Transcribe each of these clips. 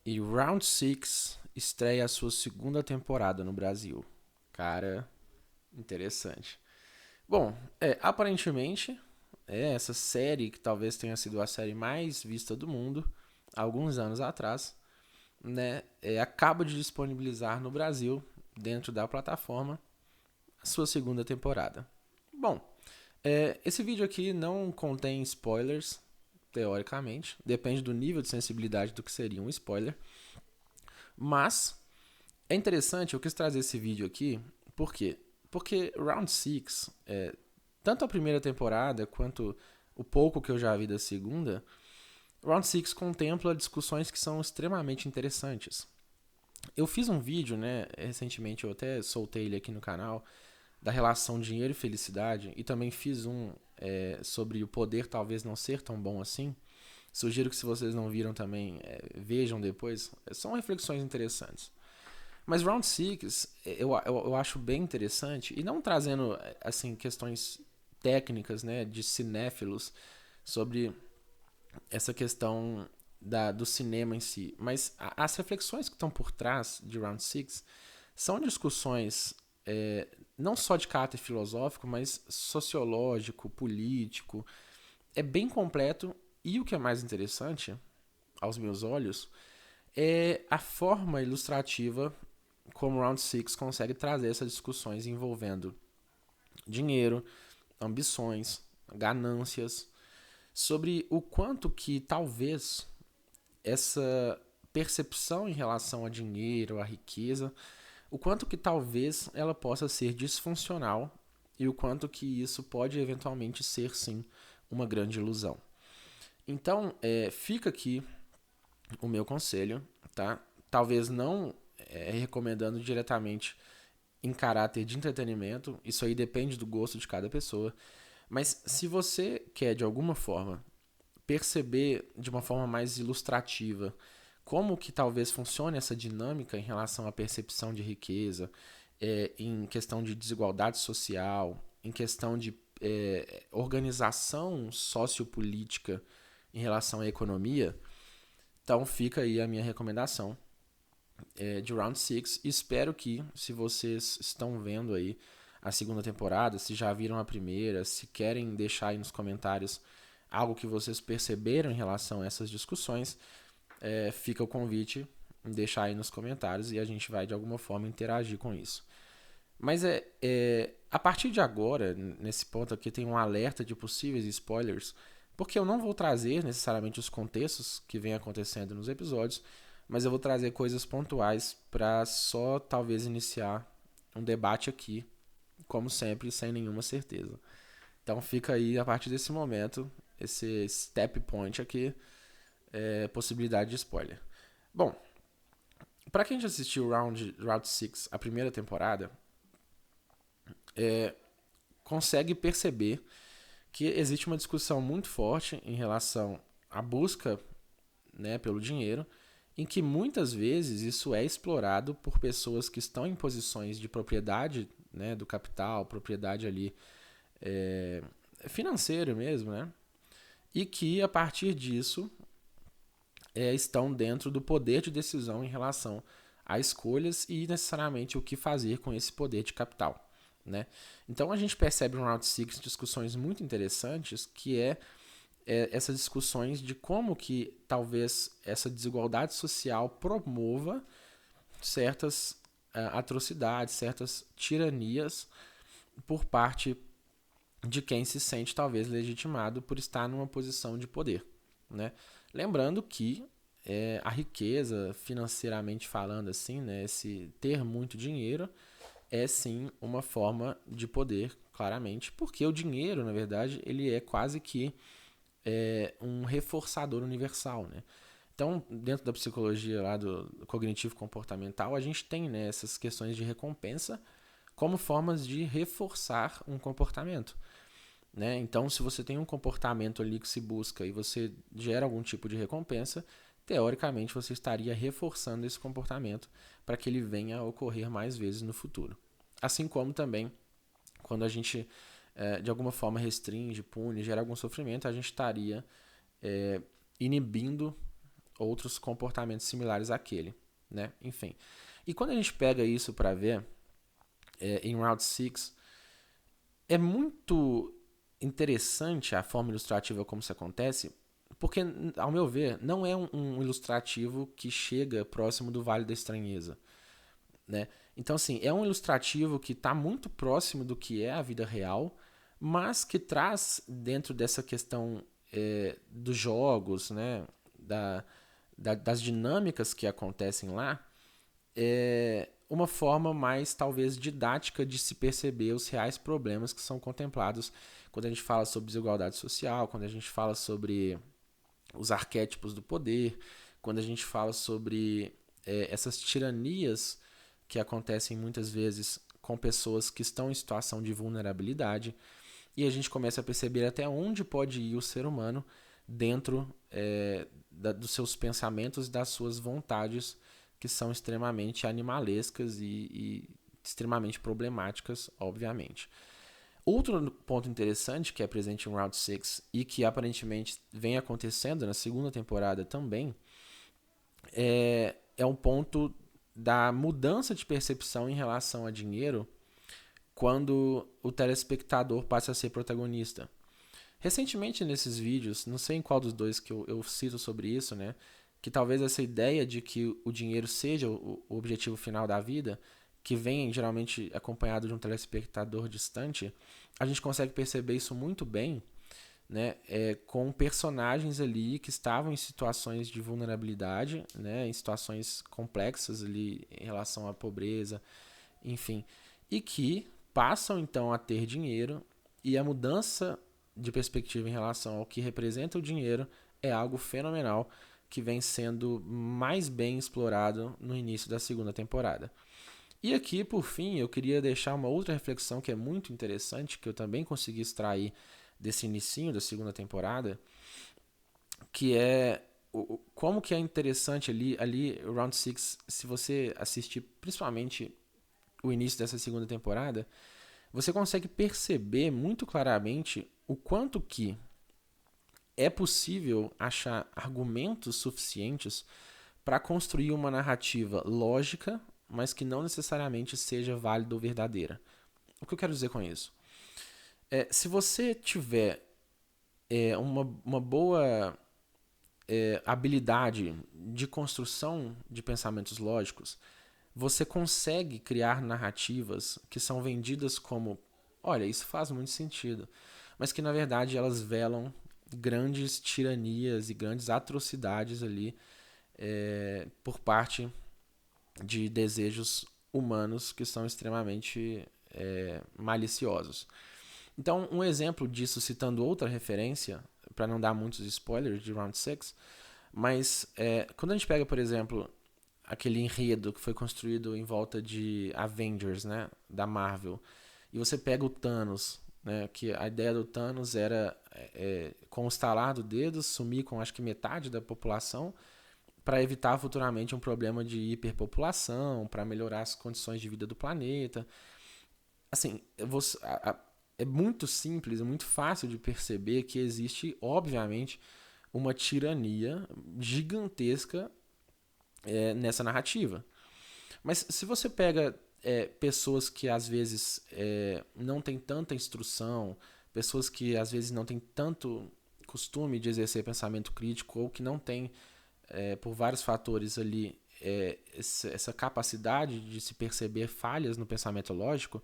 E Round Six estreia a sua segunda temporada no Brasil. Cara, interessante. Bom, aparentemente, essa série, que talvez tenha sido a série mais vista do mundo, há alguns anos atrás, né, acaba de disponibilizar no Brasil, dentro da plataforma, a sua segunda temporada. Bom, esse vídeo aqui não contém spoilers, teoricamente, depende do nível de sensibilidade do que seria um spoiler, mas é interessante, eu quis trazer esse vídeo aqui, por quê? Porque Round Six, tanto a primeira temporada quanto o pouco que eu já vi da segunda, Round Six contempla discussões que são extremamente interessantes. Eu fiz um vídeo, né, recentemente, eu até soltei ele aqui no canal, da relação dinheiro e felicidade, e também fiz um sobre o poder talvez não ser tão bom assim. Sugiro que, se vocês não viram também, vejam depois. São reflexões interessantes. Mas Round Six eu acho bem interessante, e não trazendo assim questões técnicas, né, de cinéfilos sobre essa questão do cinema em si, mas as reflexões que estão por trás de Round Six são discussões não só de caráter filosófico, mas sociológico, político. É bem completo, e o que é mais interessante, aos meus olhos, é a forma ilustrativa como Round Six consegue trazer essas discussões envolvendo dinheiro, ambições, ganâncias, sobre o quanto que talvez essa percepção em relação a dinheiro, a riqueza, o quanto que talvez ela possa ser disfuncional, e o quanto que isso pode eventualmente ser, sim, uma grande ilusão. Então, fica aqui o meu conselho, tá? Talvez não recomendando diretamente em caráter de entretenimento, isso aí depende do gosto de cada pessoa, mas se você quer de alguma forma perceber de uma forma mais ilustrativa como que talvez funcione essa dinâmica em relação à percepção de riqueza, em questão de desigualdade social, em questão de organização sociopolítica em relação à economia, então fica aí a minha recomendação de Round Six. Espero que, se vocês estão vendo aí a segunda temporada, se já viram a primeira, se querem deixar aí nos comentários algo que vocês perceberam em relação a essas discussões, fica o convite em deixar aí nos comentários, e a gente vai de alguma forma interagir com isso. Mas a partir de agora, nesse ponto aqui, tem um alerta de possíveis spoilers, porque eu não vou trazer necessariamente os contextos que vem acontecendo nos episódios, mas eu vou trazer coisas pontuais para só talvez iniciar um debate aqui, como sempre, sem nenhuma certeza. Então fica aí, a partir desse momento, esse step point aqui, possibilidade de spoiler. Bom, para quem já assistiu Round Six, a primeira temporada, consegue perceber que existe uma discussão muito forte em relação à busca, né, pelo dinheiro, em que muitas vezes isso é explorado por pessoas que estão em posições de propriedade, né, do capital, propriedade ali financeira mesmo, né, e que a partir disso estão dentro do poder de decisão em relação a escolhas e necessariamente o que fazer com esse poder de capital. Né? Então a gente percebe no Round Six discussões muito interessantes, que essas discussões de como que talvez essa desigualdade social promova certas atrocidades, certas tiranias por parte de quem se sente talvez legitimado por estar numa posição de poder. Né? Lembrando que a riqueza, financeiramente falando assim, né, esse ter muito dinheiro, é sim uma forma de poder, claramente, porque o dinheiro, na verdade, ele é quase que um reforçador universal, né? Então, dentro da psicologia lá do cognitivo comportamental, a gente tem, né, essas questões de recompensa como formas de reforçar um comportamento. Né? Então, se você tem um comportamento ali que se busca e você gera algum tipo de recompensa, teoricamente você estaria reforçando esse comportamento para que ele venha a ocorrer mais vezes no futuro. Assim como também, quando a gente de alguma forma restringe, pune, gera algum sofrimento, a gente estaria inibindo outros comportamentos similares àquele, né? Enfim. E quando a gente pega isso para ver em Round 6, é muito interessante a forma ilustrativa como isso acontece, porque, ao meu ver, não é um ilustrativo que chega próximo do Vale da Estranheza, né? Então, assim, é um ilustrativo que está muito próximo do que é a vida real, mas que traz dentro dessa questão dos jogos, né? Das dinâmicas que acontecem lá, uma forma mais, talvez, didática de se perceber os reais problemas que são contemplados quando a gente fala sobre desigualdade social, quando a gente fala sobre os arquétipos do poder, quando a gente fala sobre essas tiranias que acontecem muitas vezes com pessoas que estão em situação de vulnerabilidade, e a gente começa a perceber até onde pode ir o ser humano dentro dos seus pensamentos e das suas vontades, que são extremamente animalescas e extremamente problemáticas, obviamente. Outro ponto interessante que é presente em Round 6 e que aparentemente vem acontecendo na segunda temporada também é um ponto da mudança de percepção em relação a dinheiro quando o telespectador passa a ser protagonista. Recentemente nesses vídeos, não sei em qual dos dois que eu cito sobre isso, né? Que talvez essa ideia de que o dinheiro seja o objetivo final da vida, que vem geralmente acompanhado de um telespectador distante, a gente consegue perceber isso muito bem, né, com personagens ali que estavam em situações de vulnerabilidade, né, em situações complexas ali em relação à pobreza, enfim, e que passam então a ter dinheiro, e a mudança de perspectiva em relação ao que representa o dinheiro é algo fenomenal que vem sendo mais bem explorado no início da segunda temporada. E aqui, por fim, eu queria deixar uma outra reflexão que é muito interessante, que eu também consegui extrair desse inicinho da segunda temporada, que é como que é interessante ali o Round 6, se você assistir principalmente o início dessa segunda temporada, você consegue perceber muito claramente o quanto que é possível achar argumentos suficientes para construir uma narrativa lógica, mas que não necessariamente seja válida ou verdadeira. O que eu quero dizer com isso? Se você tiver uma boa habilidade de construção de pensamentos lógicos, você consegue criar narrativas que são vendidas como: olha, isso faz muito sentido, mas que na verdade elas velam grandes tiranias e grandes atrocidades ali por parte de desejos humanos que são extremamente maliciosos. Então, um exemplo disso, citando outra referência, para não dar muitos spoilers de Round 6, mas quando a gente pega, por exemplo, aquele enredo que foi construído em volta de Avengers, né, da Marvel, e você pega o Thanos, né, que a ideia do Thanos era, com o estalar do dedo, sumir com acho que metade da população, para evitar futuramente um problema de hiperpopulação, para melhorar as condições de vida do planeta. Assim, é muito simples, é muito fácil de perceber que existe, obviamente, uma tirania gigantesca nessa narrativa. Mas se você pega pessoas que às vezes não têm tanta instrução, pessoas que às vezes não têm tanto costume de exercer pensamento crítico, ou que não têm, por vários fatores ali, essa capacidade de se perceber falhas no pensamento lógico,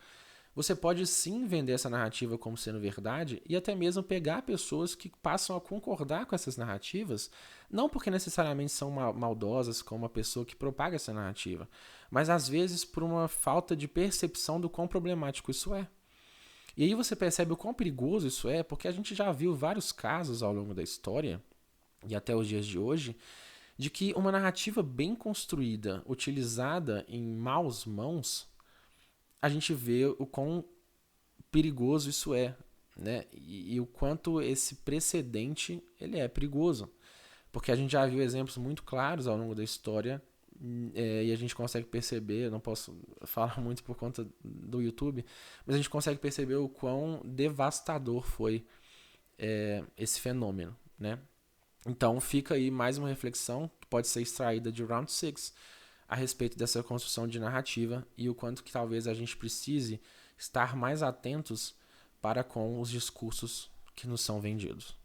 você pode sim vender essa narrativa como sendo verdade, e até mesmo pegar pessoas que passam a concordar com essas narrativas, não porque necessariamente são maldosas como a pessoa que propaga essa narrativa, mas às vezes por uma falta de percepção do quão problemático isso é. E aí você percebe o quão perigoso isso é, porque a gente já viu vários casos ao longo da história, e até os dias de hoje, de que uma narrativa bem construída, utilizada em maus mãos, a gente vê o quão perigoso isso é, né? E o quanto esse precedente ele é perigoso. Porque a gente já viu exemplos muito claros ao longo da história, e a gente consegue perceber, eu não posso falar muito por conta do YouTube, mas a gente consegue perceber o quão devastador foi esse fenômeno, né? Então fica aí mais uma reflexão pode ser extraída de Round 6 a respeito dessa construção de narrativa e o quanto que talvez a gente precise estar mais atentos para com os discursos que nos são vendidos.